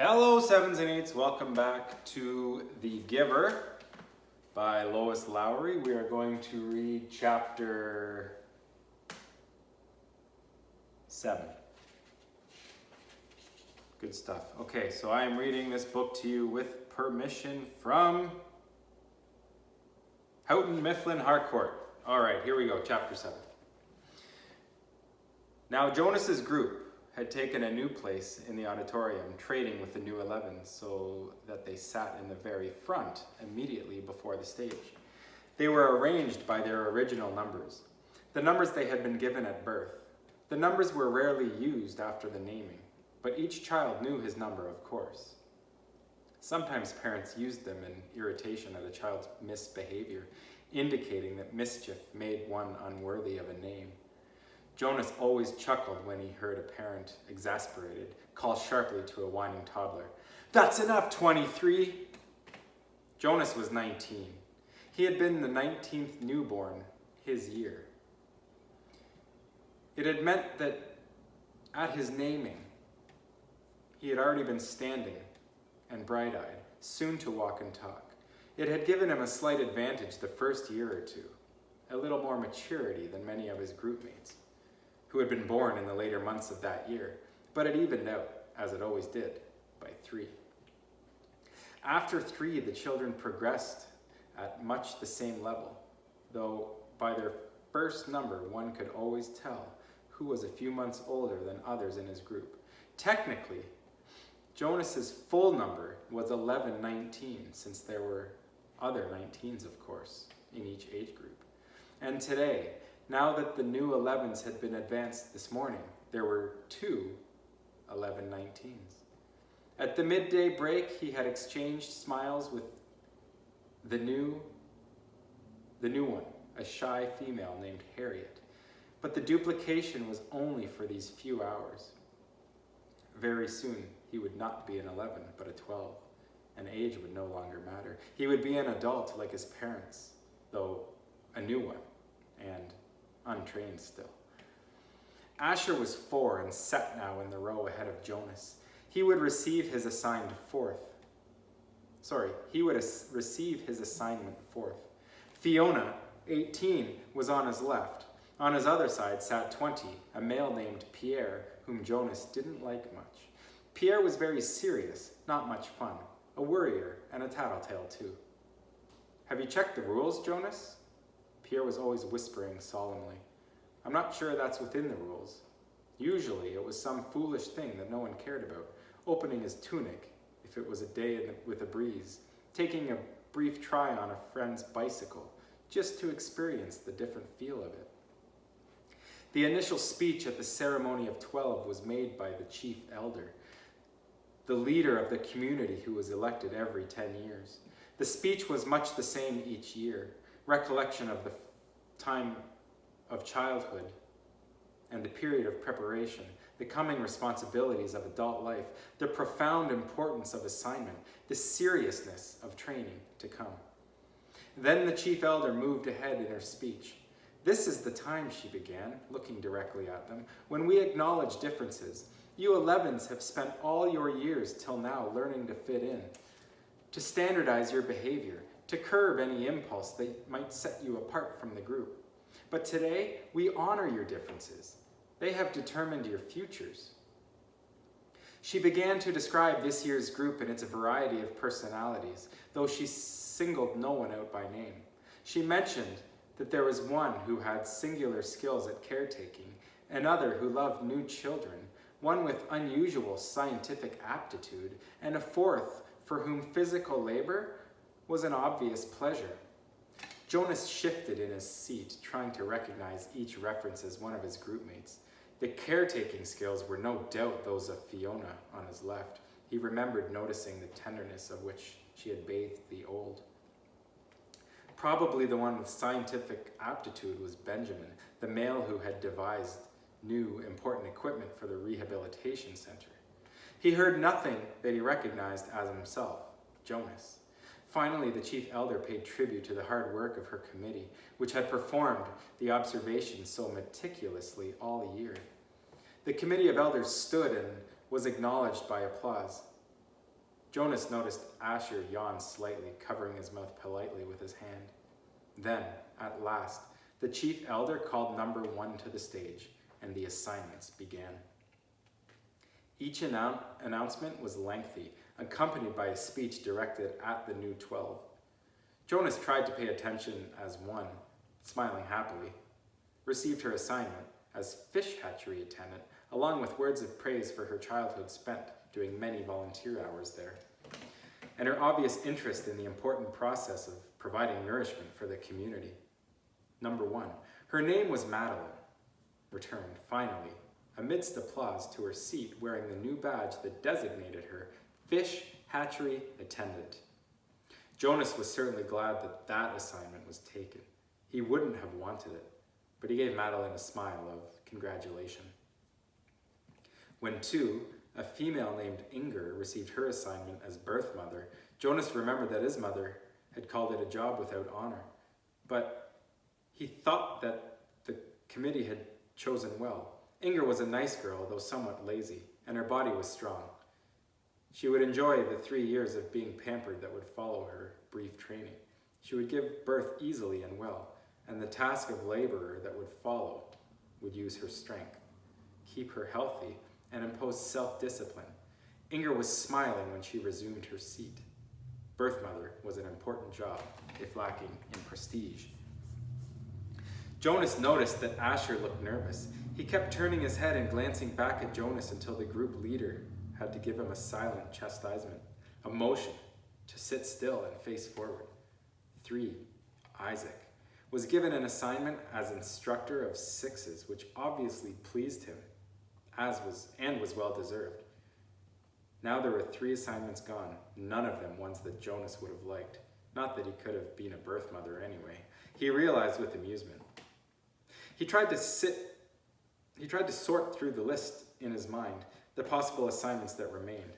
Hello, sevens and eights. Welcome back to The Giver by Lois Lowry. We are going to read chapter 7. Good stuff. Okay, so I am reading this book to you with permission from Houghton Mifflin Harcourt. All right, here we go, chapter 7. Now Jonas's group had taken a new place in the auditorium, trading with the new 11s, so that they sat in the very front, immediately before the stage. They were arranged by their original numbers, the numbers they had been given at birth. The numbers were rarely used after the naming, but each child knew his number, of course. Sometimes parents used them in irritation at a child's misbehavior, indicating that mischief made one unworthy of a name. Jonas always chuckled when he heard a parent, exasperated, call sharply to a whining toddler, "That's enough, 23!" Jonas was 19. He had been the 19th newborn his year. It had meant that at his naming, he had already been standing and bright-eyed, soon to walk and talk. It had given him a slight advantage the first year or two, a little more maturity than many of his groupmates, who had been born in the later months of that year, but it evened out, as it always did, by 3. After 3, the children progressed at much the same level, though by their first number one could always tell who was a few months older than others in his group. Technically, Jonas's full number was 1119, since there were other 19s, of course, in each age group. And today, now that the new 11s had been advanced this morning, there were 2 1119s. At the midday break, he had exchanged smiles with the new one, a shy female named Harriet. But the duplication was only for these few hours. Very soon, he would not be an 11, but a 12, and age would no longer matter. He would be an adult like his parents, though a new one, and untrained still. Asher was 4 and sat now in the row ahead of Jonas. He would receive his assignment fourth. Fiona, 18, was on his left. On his other side sat 20, a male named Pierre, whom Jonas didn't like much. Pierre was very serious, not much fun, a worrier and a tattletale too. "Have you checked the rules, Jonas?" Pierre was always whispering solemnly. "I'm not sure that's within the rules." Usually it was some foolish thing that no one cared about, opening his tunic if it was a day with a breeze, taking a brief try on a friend's bicycle, just to experience the different feel of it. The initial speech at the ceremony of 12 was made by the chief elder, the leader of the community who was elected every 10 years. The speech was much the same each year. Recollection of the time of childhood and the period of preparation, the coming responsibilities of adult life, the profound importance of assignment, the seriousness of training to come. Then the chief elder moved ahead in her speech. "This is the time," she began, looking directly at them, "when we acknowledge differences. You 11s have spent all your years till now learning to fit in, to standardize your behavior, to curb any impulse that might set you apart from the group. But today, we honor your differences. They have determined your futures." She began to describe this year's group and its variety of personalities, though she singled no one out by name. She mentioned that there was one who had singular skills at caretaking, another who loved new children, one with unusual scientific aptitude, and a fourth for whom physical labor was an obvious pleasure. Jonas shifted in his seat, trying to recognize each reference as one of his groupmates. The caretaking skills were no doubt those of Fiona on his left. He remembered noticing the tenderness of which she had bathed the old. Probably the one with scientific aptitude was Benjamin, the male who had devised new important equipment for the rehabilitation center. He heard nothing that he recognized as himself, Jonas. Finally, the chief elder paid tribute to the hard work of her committee, which had performed the observations so meticulously all year. The committee of elders stood and was acknowledged by applause. Jonas noticed Asher yawn slightly, covering his mouth politely with his hand. Then, at last, the chief elder called number 1 to the stage, and the assignments began. Each announcement was lengthy, accompanied by a speech directed at the new 12. Jonas tried to pay attention as one, smiling happily, received her assignment as fish hatchery attendant, along with words of praise for her childhood spent doing many volunteer hours there, and her obvious interest in the important process of providing nourishment for the community. Number 1, her name was Madeline, returned, finally, amidst applause, to her seat wearing the new badge that designated her fish hatchery attendant. Jonas was certainly glad that that assignment was taken. He wouldn't have wanted it, but he gave Madeline a smile of congratulation. When 2, a female named Inger, received her assignment as birth mother, Jonas remembered that his mother had called it a job without honor, but he thought that the committee had chosen well. Inger was a nice girl, though somewhat lazy, and her body was strong. She would enjoy the 3 years of being pampered that would follow her brief training. She would give birth easily and well, and the task of laborer that would follow would use her strength, keep her healthy, and impose self-discipline. Inger was smiling when she resumed her seat. Birth mother was an important job, if lacking in prestige. Jonas noticed that Asher looked nervous. He kept turning his head and glancing back at Jonas until the group leader had to give him a silent chastisement, a motion to sit still and face forward. 3, Isaac, was given an assignment as instructor of 6s, which obviously pleased him, was well deserved. Now there were 3 assignments gone, none of them ones that Jonas would have liked. Not that he could have been a birth mother anyway. He realized with amusement. He tried to sort through the list in his mind, the possible assignments that remained.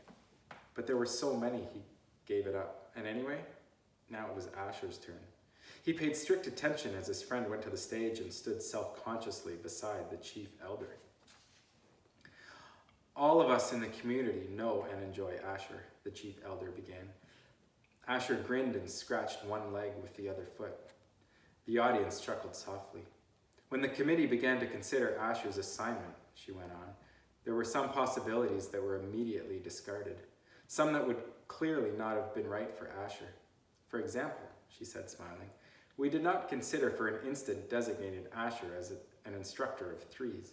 But there were so many he gave it up. And anyway, now it was Asher's turn. He paid strict attention as his friend went to the stage and stood self-consciously beside the chief elder. All of us in the community know and enjoy Asher, the chief elder began. Asher grinned and scratched one leg with the other foot. The audience chuckled softly. When the committee began to consider Asher's assignment, she went on, there were some possibilities that were immediately discarded, some that would clearly not have been right for Asher. For example, she said, smiling, we did not consider for an instant designating Asher as an instructor of 3s.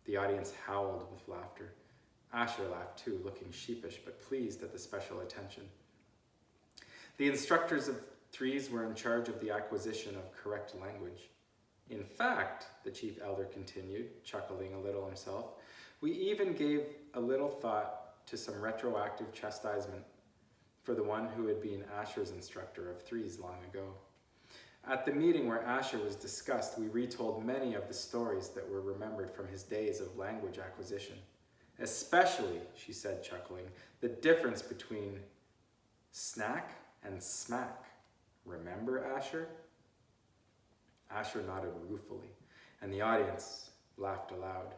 The audience howled with laughter. Asher laughed too, looking sheepish but pleased at the special attention. The instructors of 3s were in charge of the acquisition of correct language. In fact, the chief elder continued, chuckling a little himself, we even gave a little thought to some retroactive chastisement for the one who had been Asher's instructor of 3s long ago. At the meeting where Asher was discussed, we retold many of the stories that were remembered from his days of language acquisition. Especially, she said, chuckling, the difference between snack and smack. Remember, Asher? Asher nodded ruefully, and the audience laughed aloud.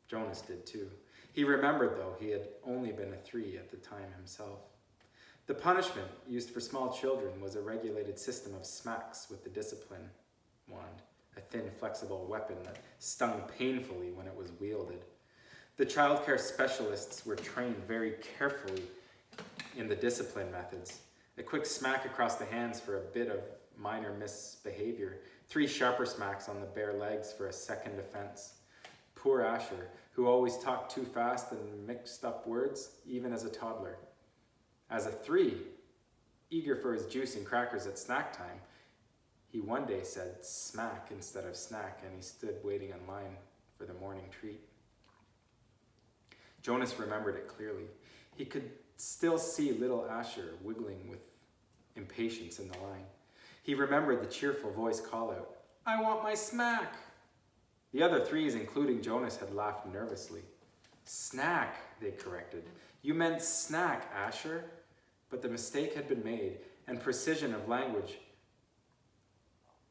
Jonas did too. He remembered, though, he had only been a 3 at the time himself. The punishment used for small children was a regulated system of smacks with the discipline wand, a thin, flexible weapon that stung painfully when it was wielded. The childcare specialists were trained very carefully in the discipline methods. A quick smack across the hands for a bit of minor misbehavior, 3 sharper smacks on the bare legs for a second offense. Poor Asher, who always talked too fast and mixed up words, even as a toddler. As a 3, eager for his juice and crackers at snack time, he one day said smack instead of snack, and he stood waiting in line for the morning treat. Jonas remembered it clearly. He could still see little Asher wiggling with impatience in the line. He remembered the cheerful voice call out, I want my smack. The other 3s, including Jonas, had laughed nervously. Snack, they corrected. You meant snack, Asher. But the mistake had been made, and precision of language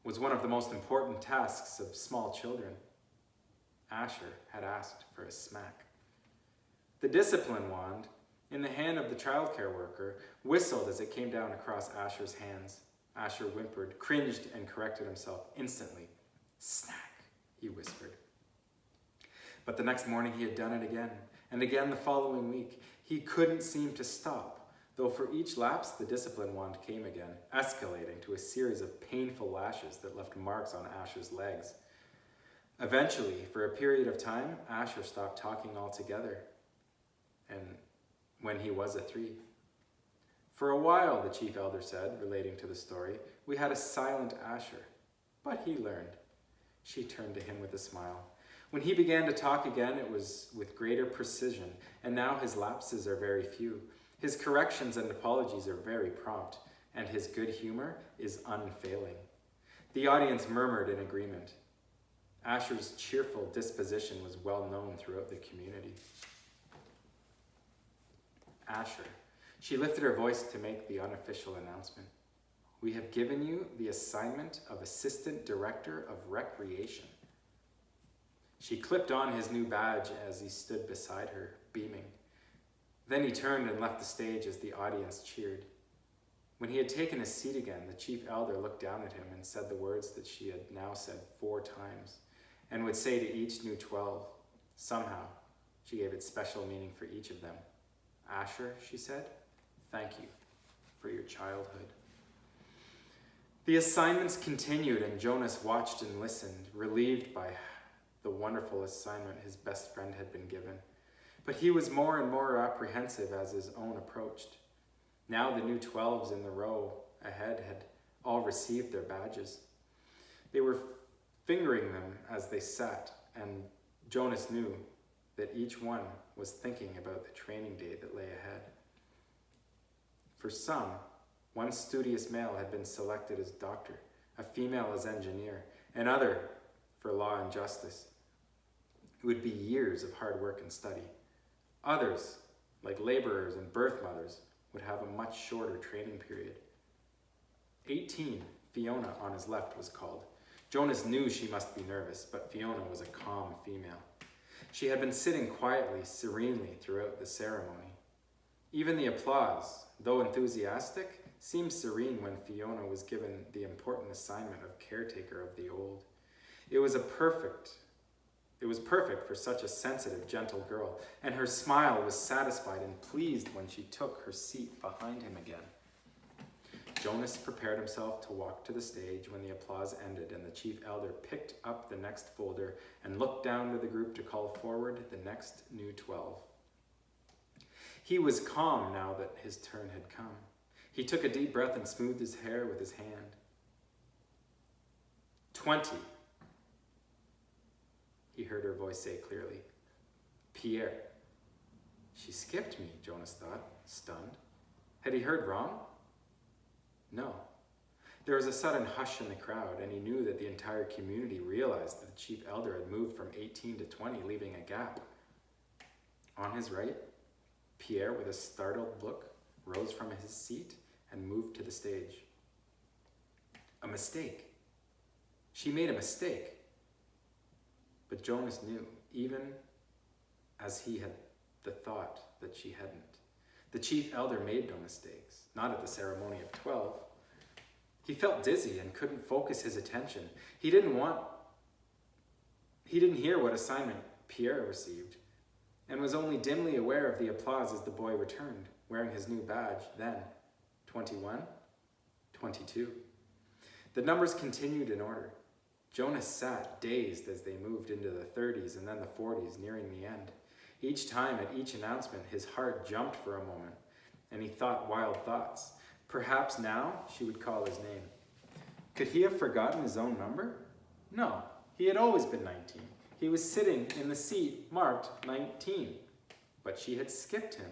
was one of the most important tasks of small children. Asher had asked for a smack. The discipline wand in the hand of the childcare worker, whistled as it came down across Asher's hands. Asher whimpered, cringed, and corrected himself instantly. Snack, he whispered. But the next morning he had done it again, and again the following week. He couldn't seem to stop, though for each lapse the discipline wand came again, escalating to a series of painful lashes that left marks on Asher's legs. Eventually, for a period of time, Asher stopped talking altogether, and when he was a 3. For a while, the chief elder said, relating to the story, we had a silent Asher, but he learned. She turned to him with a smile. When he began to talk again, it was with greater precision, and now his lapses are very few. His corrections and apologies are very prompt, and his good humor is unfailing. The audience murmured in agreement. Asher's cheerful disposition was well known throughout the community. Asher. She lifted her voice to make the unofficial announcement. We have given you the assignment of Assistant Director of Recreation. She clipped on his new badge as he stood beside her, beaming. Then he turned and left the stage as the audience cheered. When he had taken his seat again, the chief elder looked down at him and said the words that she had now said 4 times, and would say to each new 12. Somehow, she gave it special meaning for each of them. Asher, she said, thank you for your childhood. The assignments continued, and Jonas watched and listened, relieved by the wonderful assignment his best friend had been given. But he was more and more apprehensive as his own approached. Now the new 12s in the row ahead had all received their badges. They were fingering them as they sat, and Jonas knew that each one was thinking about the training day that lay ahead. For some, one studious male had been selected as doctor, a female as engineer, another for law and justice. It would be years of hard work and study. Others, like laborers and birth mothers, would have a much shorter training period. 18, Fiona on his left was called. Jonas knew she must be nervous, but Fiona was a calm female. She had been sitting quietly, serenely throughout the ceremony. Even the applause, though enthusiastic, seemed serene when Fiona was given the important assignment of caretaker of the old. It was perfect for such a sensitive, gentle girl, and her smile was satisfied and pleased when she took her seat behind him again. Jonas prepared himself to walk to the stage when the applause ended, and the chief elder picked up the next folder and looked down to the group to call forward the next new 12. He was calm now that his turn had come. He took a deep breath and smoothed his hair with his hand. 20. He heard her voice say clearly. Pierre. She skipped me, Jonas thought, stunned. Had he heard wrong? No. There was a sudden hush in the crowd, and he knew that the entire community realized that the chief elder had moved from 18 to 20, leaving a gap. On his right, Pierre, with a startled look, rose from his seat and moved to the stage. A mistake. She made a mistake. But Jonas knew, even as he had the thought that she hadn't. The chief elder made no mistakes, not at the ceremony of 12. He felt dizzy and couldn't focus his attention. He didn't hear what assignment Pierre received, and was only dimly aware of the applause as the boy returned, wearing his new badge, then 21, 22. The numbers continued in order. Jonas sat, dazed, as they moved into the 30s and then the 40s, nearing the end. Each time, at each announcement, his heart jumped for a moment, and he thought wild thoughts. Perhaps now she would call his name. Could he have forgotten his own number? No, he had always been 19. He was sitting in the seat marked 19, but she had skipped him.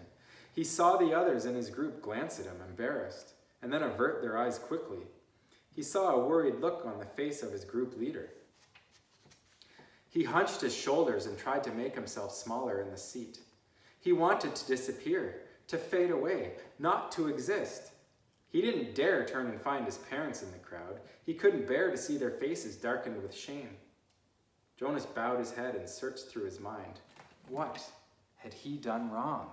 He saw the others in his group glance at him, embarrassed, and then avert their eyes quickly. He saw a worried look on the face of his group leader. He hunched his shoulders and tried to make himself smaller in the seat. He wanted to disappear, to fade away, not to exist. He didn't dare turn and find his parents in the crowd. He couldn't bear to see their faces darkened with shame. Jonas bowed his head and searched through his mind. What had he done wrong?